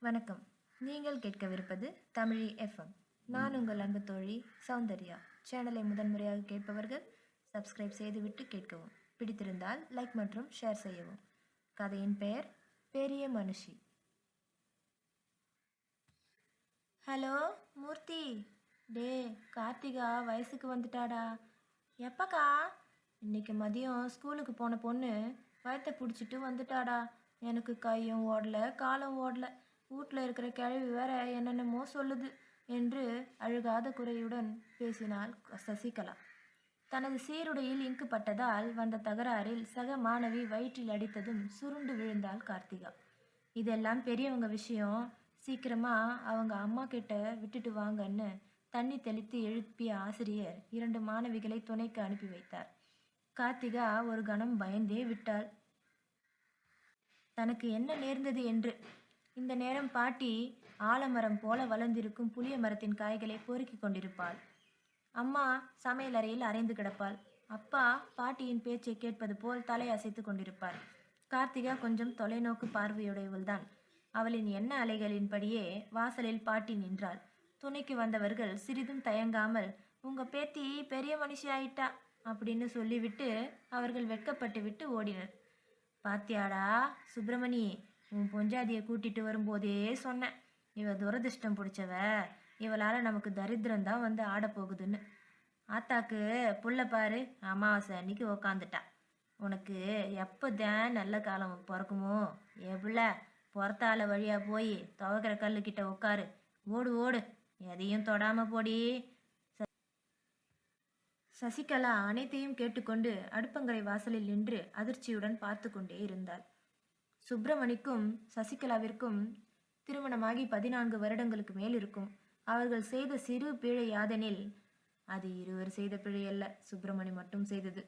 வணக்கம். நீங்கள் கேட்கவிருப்பது தமிழி எஃப்எம். நான் உங்கள் அன்பு தோழி சௌந்தர்யா. சேனலை முதன்முறையாக கேட்பவர்கள் சப்ஸ்கிரைப் செய்துவிட்டு கேட்கவும், பிடித்திருந்தால் லைக் மற்றும் ஷேர் செய்யவும். கதையின் பெயர் பெரிய மனுஷி. ஹலோ மூர்த்தி. டே, கார்த்திகா வயசுக்கு வந்துட்டாடா. எப்பக்கா? இன்னைக்கு மதியம் ஸ்கூலுக்கு போன பொண்ணு வயத்தை பிடிச்சிட்டு வந்துட்டாடா. எனக்கு கையும் ஓடல காலும் ஓடல. வீட்டில் இருக்கிற கிழவி வேற என்னென்னமோ சொல்லுது என்று அழுகாத குறையுடன் பேசினாள் சசிகலா. தனது சீருடையில் இங்கு பட்டதால் வந்த தகராறில் சக மாணவி வயிற்றில் அடித்ததும் சுருண்டு விழுந்தாள் கார்த்திகா. இதெல்லாம் பெரியவங்க விஷயம், சீக்கிரமா அவங்க அம்மா கிட்ட விட்டுட்டு வாங்கன்னு தண்ணி தெளித்து எழுப்பிய ஆசிரியர் 2 மாணவிகளை துணைக்கு அனுப்பி வைத்தார். கார்த்திகா ஒரு கணம் பயந்தே விட்டாள். தனக்கு என்ன நேர்ந்தது என்று. இந்த நேரம் பாட்டி ஆலமரம் போல வளர்ந்திருக்கும் புளிய மரத்தின் காய்களை பொறுக்கி கொண்டிருப்பாள். அம்மா சமையல் அறையில் அரைந்து கிடப்பாள். அப்பா பாட்டியின் பேச்சை கேட்பது போல் தலை அசைத்து கொண்டிருப்பார். கார்த்திகா கொஞ்சம் தொலைநோக்கு பார்வையுடையவள்தான். அவளின் எண்ண அலைகளின்படியே வாசலில் பாட்டி நின்றாள். துணைக்கு வந்தவர்கள் சிறிதும் தயங்காமல், உங்க பேத்தி பெரிய மனுஷி ஆயிட்டா அப்படின்னு சொல்லிவிட்டு அவர்கள் வெட்கப்பட்டு விட்டு ஓடினர். பாத்தியாடா சுப்பிரமணி, உன் பொஞ்சாதியை கூட்டிட்டு வரும்போதே சொன்னேன், இவ துரதிர்ஷ்டம் பிடிச்சவ, இவளால் நமக்கு தரித்திரம் தான் வந்து ஆடப்போகுதுன்னு. ஆத்தாக்கு புள்ள பாரு, அமாவாசை அன்னைக்கு உக்காந்துட்டா. உனக்கு எப்போதான் நல்ல காலம் பிறக்குமோ? புள்ள, புறத்தால வழியா போய் துவக்கிற கல்லுக்கிட்ட உட்காரு. ஓடு ஓடு, எதையும் தொடாம போடி. சசிகலா அனைத்தையும் கேட்டுக்கொண்டு அடுப்பங்கரை வாசலில் நின்று அதிர்ச்சியுடன் பார்த்து கொண்டே இருந்தாள். சுப்பிரமணிக்கும் சசிகலாவிற்கும் திருமணமாகி 14 வருடங்களுக்கு மேல் இருக்கும். அவர்கள் செய்த சிறு பிழை யாதெனில், அது இருவர் செய்த பிழை அல்ல, சுப்பிரமணி மட்டும் செய்தது.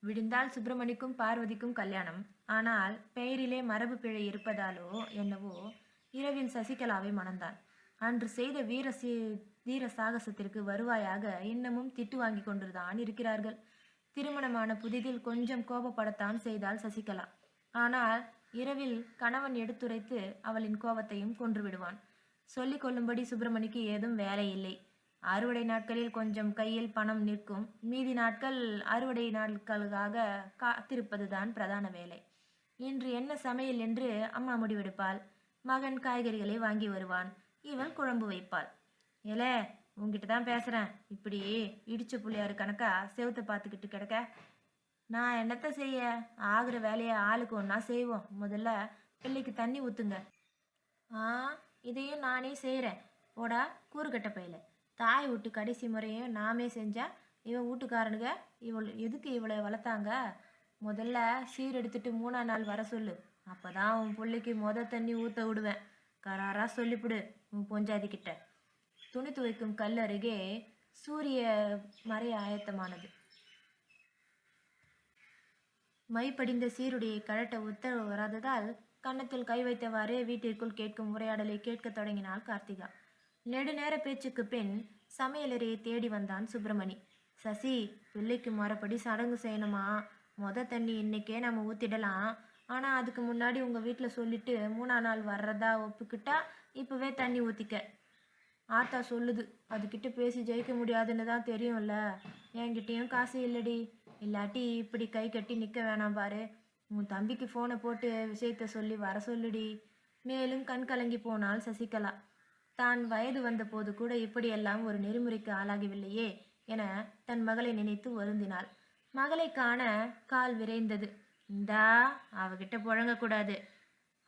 விடிந்தால் சுப்பிரமணிக்கும் பார்வதிக்கும் கல்யாணம். ஆனால் பெயரிலே மரபு பிழை இருப்பதாலோ என்னவோ இரவில் சசிகலாவை மணந்தான். அன்று செய்த வீர சாகசத்திற்கு வருவாயாக இன்னமும் திட்டு வாங்கி கொண்டுதான் இருக்கிறார்கள். திருமணமான புதிதில் கொஞ்சம் கோபப்படத்தான் செய்தாள் சசிகலா. ஆனால் இரவில் கணவன் எடுத்துரைத்து அவளின் கோபத்தையும் கொன்று விடுவான். சொல்லிக் கொள்ளும்படி சுப்பிரமணிக்கு ஏதும் வேலை இல்லை. அறுவடை நாட்களில் கொஞ்சம் கையில் பணம் நிற்கும். மீதி நாட்கள் அறுவடை நாட்களுக்காக காத்திருப்பதுதான் பிரதான வேலை. இன்று என்ன சமையல் என்று அம்மா முடிவெடுப்பாள். மகன் காய்கறிகளை வாங்கி வருவான். இவள் குழம்பு வைப்பாள். ஏலே, உங்ககிட்ட தான் பேசுறேன். இப்படி இடிச்ச புள்ளியாரு கணக்கா செவத்தை பார்த்துக்கிட்டு கிடக்க. நான் என்னத்த செய்ய? ஆகிற வேலையை ஆளுக்கு ஒன்றா செய்வோம். முதல்ல பிள்ளைக்கு தண்ணி ஊற்றுங்க. இதையும் நானே செய்கிறேன். போடா கூறுகட்ட பையில. தாய் வீட்டு கடைசி முறையும் நாமே செஞ்சா இவன் வீட்டுக்காரனுங்க எதுக்கு இவளை வளர்த்தாங்க? முதல்ல சீர் எடுத்துட்டு 3ஆம் நாள் வர சொல்லு. அப்போதான் உன் பிள்ளைக்கு தண்ணி ஊற்ற விடுவேன். கராரா சொல்லிவிடு உன் பொஞ்சாதி கிட்ட. துணி துவைக்கும் கல் அருகே சூரிய மறை ஆயத்தமானது. மை படிந்த சீருடையை கழட்ட உத்தரவு வராததால் கன்னத்தில் கை வைத்தவாறே வீட்டிற்குள் கேட்கும் உரையாடலை கேட்க தொடங்கினாள் கார்த்திகா. நெடுநேர பேச்சுக்கு பின் சமையலறையை தேடி வந்தான் சுப்பிரமணி. சசி, பிள்ளைக்கு மறுபடி சடங்கு செய்யணுமா? தண்ணி இன்னைக்கே நம்ம ஊத்திடலாம். ஆனால் அதுக்கு முன்னாடி உங்கள் வீட்டில் சொல்லிட்டு 3ஆம் நாள் வர்றதா ஒப்புக்கிட்டா இப்போவே தண்ணி ஊற்றிக்க. ஆத்தா சொல்லுது. அதுக்கிட்ட பேசி ஜெயிக்க முடியாதுன்னு தான் தெரியும்ல. என்கிட்டையும் காசு இல்லடி. இல்லாட்டி இப்படி கை கட்டி நிற்க வேணாம் பாரு. உன் தம்பிக்கு ஃபோனை போட்டு விஷயத்த சொல்லி வர சொல்லுடி. மேலும் கண் கலங்கி போனாள் சசிகலா. தான் வயது வந்த போது கூட இப்படியெல்லாம் ஒரு நெறிமுறைக்கு ஆளாகவில்லையே என தன் மகளை நினைத்து வருந்தினாள். மகளை காண கால் விரைந்தது. இந்தா, அவகிட்ட புழங்கக்கூடாது.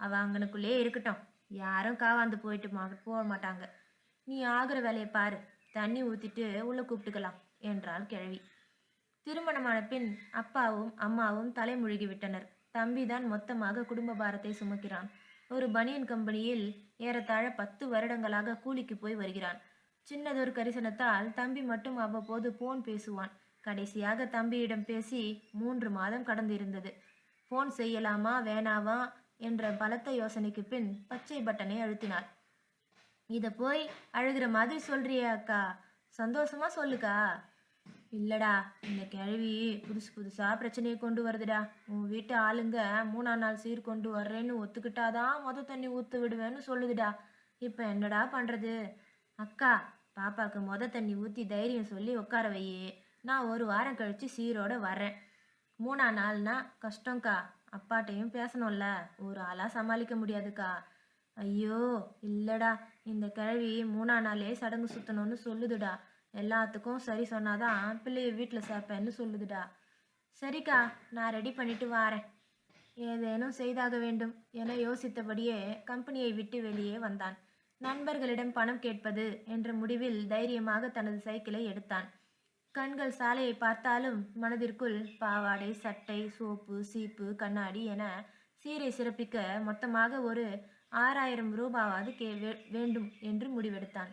அவ அங்கனுக்குள்ளே இருக்கட்டும். யாரும் காவாந்து போயிட்டு போக மாட்டாங்க. நீ ஆகிற வேலையை பாரு. தண்ணி ஊற்றிட்டு உள்ள கூப்பிட்டுக்கலாம் என்றாள் கிழவி. திருமணமான பின் அப்பாவும் அம்மாவும் தலைமுழுகி விட்டனர். தம்பிதான் மொத்தமாக குடும்ப பாரத்தை சுமக்கிறான். ஒரு பனியன் கம்பெனியில் ஏறத்தாழ 10 வருடங்களாக கூலிக்கு போய் வருகிறான். சின்னதொரு கரிசனத்தால் தம்பி மட்டும் அவ்வப்போது போன் பேசுவான். கடைசியாக தம்பியிடம் பேசி 3 மாதம் கடந்திருந்தது. போன் செய்யலாமா வேணாவா என்ற பலத்த யோசனைக்கு பின் பச்சை பட்டனை அழுத்தினாள். இதை போய் அழுகிற மாதிரி சொல்றியே அக்கா? சந்தோஷமா சொல்லுக்கா. இல்லடா, இந்த கிழவி புதுசு புதுசா பிரச்சனையை கொண்டு வருதுடா. உன் வீட்டு ஆளுங்க 3ஆம் நாள் சீர் கொண்டு வர்றேன்னு ஒத்துக்கிட்டாதான் தண்ணி ஊத்து விடுவேன்னு சொல்லுதுடா. இப்ப என்னடா பண்றது? அக்கா, பாப்பாக்கு தண்ணி ஊத்தி தைரியம் சொல்லி உட்கார வையே. நான் ஒரு வாரம் கழிச்சு சீரோட வர்றேன். 3ஆம் நாள்னா கஷ்டம்க்கா. அப்பாட்டையும் பேசணும்ல. ஒரு ஆளா சமாளிக்க முடியாதுக்கா. ஐயோ, இல்லடா, இந்த கிழவி 3ஆம் நாளே சடங்கு சுத்தணும்னு சொல்லுதுடா. எல்லாத்துக்கும் சரி சொன்னாதான் பிள்ளைய வீட்டில் சேர்ப்பேன்னு சொல்லுதுடா. சரிக்கா, நான் ரெடி பண்ணிட்டு வாரேன். ஏதேனும் செய்தாக வேண்டும் என யோசித்தபடியே கம்பெனியை விட்டு வெளியே வந்தான். நண்பர்களிடம் பணம் கேட்பது என்ற முடிவில் தைரியமாக தனது சைக்கிளை எடுத்தான். கண்கள் சாலையை பார்த்தாலும் மனதிற்குள் பாவாடை, சட்டை, சோப்பு, சீப்பு, கண்ணாடி என சீரை சிறப்பிக்க மொத்தமாக ஒரு 6000 ரூபாவது வேண்டும் என்று முடிவெடுத்தான்.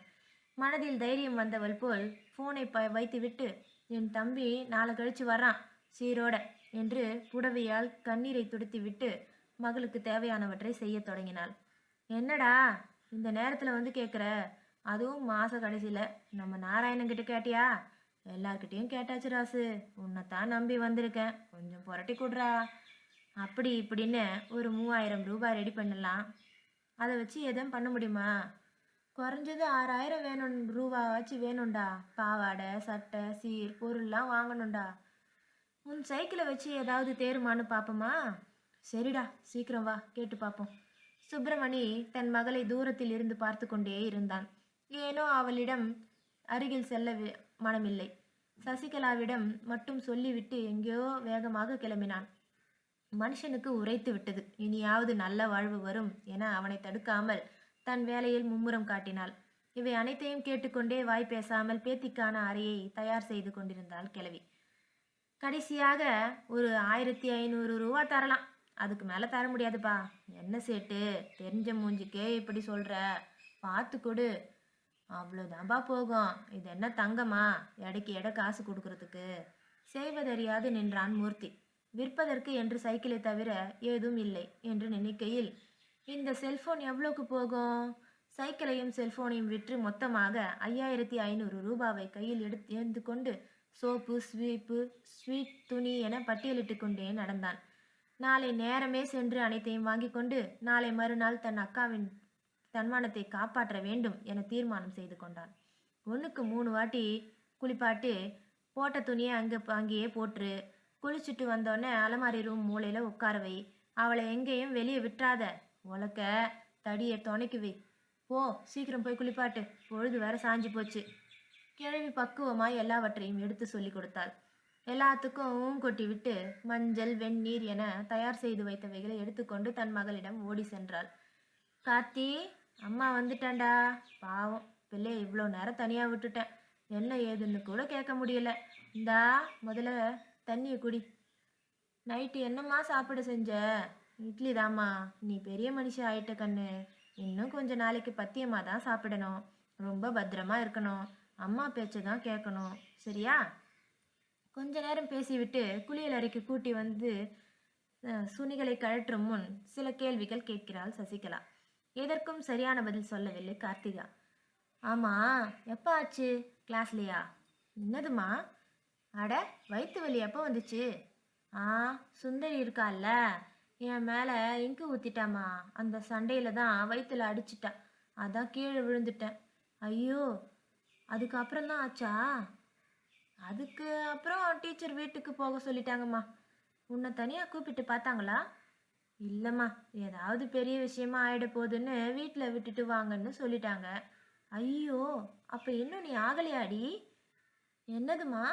மனதில் தைரியம் வந்தவள் போல் போனை வைத்துவிட்டு, என் தம்பி நாளை கழிச்சு வர்றான் சீரோட என்று புடவையால் கண்ணீரை துடைத்துவிட்டு மகளுக்கு தேவையானவற்றை செய்ய தொடங்கினாள். என்னடா இந்த நேரத்தில் வந்து கேட்குற? அதுவும் மாச கடைசியில். நம்ம நாராயணன் கிட்ட கேட்டியா? எல்லார்கிட்டையும் கேட்டாச்சு ராசு. உன்னைத்தான் நம்பி வந்திருக்கேன், கொஞ்சம் புரட்டி கொடுறா. அப்படி இப்படின்னு ஒரு 3000 ரூபாய் ரெடி பண்ணலாம். அதை வச்சு எதுவும் பண்ண முடியுமா? குறைஞ்சது 6000 ரூபாவாச்சும் வேணும்டா. பாவாடை, சட்டை, சீர், பொருள்லாம் வாங்கணும்டா. உன் சைக்கிளை வச்சு ஏதாவது தேருமான்னு பார்ப்போமா? சரிடா, சீக்கிரம் வா, கேட்டு பார்ப்போம். சுப்பிரமணி தன் மகளை தூரத்தில் இருந்து பார்த்து கொண்டே இருந்தான். ஏனோ அவளிடம் அருகில் செல்ல மனமில்லை. சசிகலாவிடம் மட்டும் சொல்லிவிட்டு எங்கேயோ வேகமாக கிளம்பினான். மனுஷனுக்கு உரைத்து விட்டது. இனியாவது நல்ல வாழ்வு வரும் என அவனை தடுக்காமல் தன் வேலையில் மும்முரம் காட்டினாள். இவை அனைத்தையும் கேட்டுக்கொண்டே வாய் பேசாமல் பேத்திக்கான அறையை தயார் செய்து கொண்டிருந்தாள் கிழவி. கடைசியாக ஒரு 1500 ரூபா தரலாம், அதுக்கு மேலே தர முடியாதுப்பா. என்ன சேட்டு, தெரிஞ்ச மூஞ்சிக்கே இப்படி சொல்கிற? பார்த்து கொடு. அவ்வளோதான்பா போகும். இது என்ன தங்கமா, எடைக்கு எடை காசு கொடுக்கறதுக்கு? செய்வதறியாது நின்றான் மூர்த்தி. விற்பதற்கு என்று சைக்கிளை தவிர ஏதும் இல்லை என்று நினைக்கையில், இந்த செல்போன் எவ்வளோக்கு போகும்? சைக்கிளையும் செல்போனையும் விற்று மொத்தமாக 5500 ரூபாவை கையில் எடுத்து கொண்டு சோப்பு, ஸ்வீட், துணி என பட்டியலிட்டு கொண்டே நடந்தான். நாளை நேரமே சென்று அனைத்தையும் வாங்கி கொண்டு நாளை மறுநாள் தன் அக்காவின் தன்மானத்தை காப்பாற்ற வேண்டும் என தீர்மானம் செய்து கொண்டான். 1க்கு 3 வாட்டி குளிப்பாட்டு, போட்ட துணியை அங்கேயே போட்டுரு. குளிச்சுட்டு வந்தோடனே அலமாரி ரூம் மூலையில் உட்கார வை. அவளை எங்கேயும் வெளியே விட்டுறாத. உலக்க தடியை துணைக்கு வை. போ, சீக்கிரம் போய் குளிப்பாட்டு, பொழுது வேற சாஞ்சு போச்சு. கிழவி பக்குவமாய் எல்லாவற்றையும் எடுத்து சொல்லி கொடுத்தாள். எல்லாத்துக்கும் கொட்டி விட்டு மஞ்சள், வெந்நீர் என தயார் செய்து வைத்தவைகளை எடுத்துக்கொண்டு தன் மகளிடம் ஓடி சென்றாள். கார்த்தி, அம்மா வந்துட்டேன்டா. பாவம் பிள்ளை இவ்வளோ நேரம் தனியாக விட்டுட்டேன். என்ன ஏதுன்னு கூட கேட்க முடியல. இந்தா முதல்ல தண்ணியை குடி. நைட்டு என்னம்மா சாப்பிட செஞ்ச? இட்லி தாம்மா. நீ பெரிய மனுஷி ஆயிட்ட கண்ணு. இன்னும் கொஞ்ச நாளைக்கு பத்தியமாக தான் சாப்பிடணும். ரொம்ப பத்திரமா இருக்கணும். அம்மா பேச்சை தான் கேட்கணும், சரியா? கொஞ்ச நேரம் பேசிவிட்டு குளியல் அறைக்கு கூட்டி வந்து சுனிகளை கழற்றும் முன் சில கேள்விகள் கேட்கிறாள் சசிகலா. எதற்கும் சரியான பதில் சொல்லவில்லை கார்த்திகா. ஆமா, எப்போ ஆச்சு? கிளாஸ்லையா? என்னதுமா? அட, வயிற்று வலி எப்போ வந்துச்சு? சுந்தரி இருக்கால்ல, என் மேலே இங்கு ஊற்றிட்டாமா. அந்த சண்டையில் தான் வயிற்றுல அடிச்சிட்டா. அதான் கீழே விழுந்துட்டேன். ஐயோ, அதுக்கப்புறம் தான் ஆச்சா? அதுக்கு அப்புறம் டீச்சர் வீட்டுக்கு போக சொல்லிட்டாங்கம்மா. உன்னை தனியாக கூப்பிட்டு பார்த்தாங்களா? இல்லைம்மா, ஏதாவது பெரிய விஷயமா ஆகிட போகுதுன்னு வீட்டில் விட்டுட்டு வாங்கன்னு சொல்லிட்டாங்க. ஐயோ, அப்போ இன்னும் நீ ஆகலையாடி? என்னதுமா?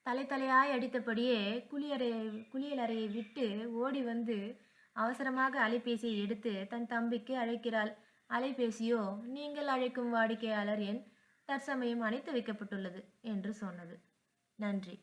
தலையாய் அடித்தபடியே குளியலறையை விட்டு ஓடி வந்து அவசரமாக அலைபேசியை எடுத்து தன் தம்பிக்கு அழைக்கிறாள். அலைபேசியோ நீங்கள் அழைக்கும் வாடிக்கையாளர் எண் தற்சமயம் அணைத்து வைக்கப்பட்டுள்ளது என்று சொன்னது. நன்றி.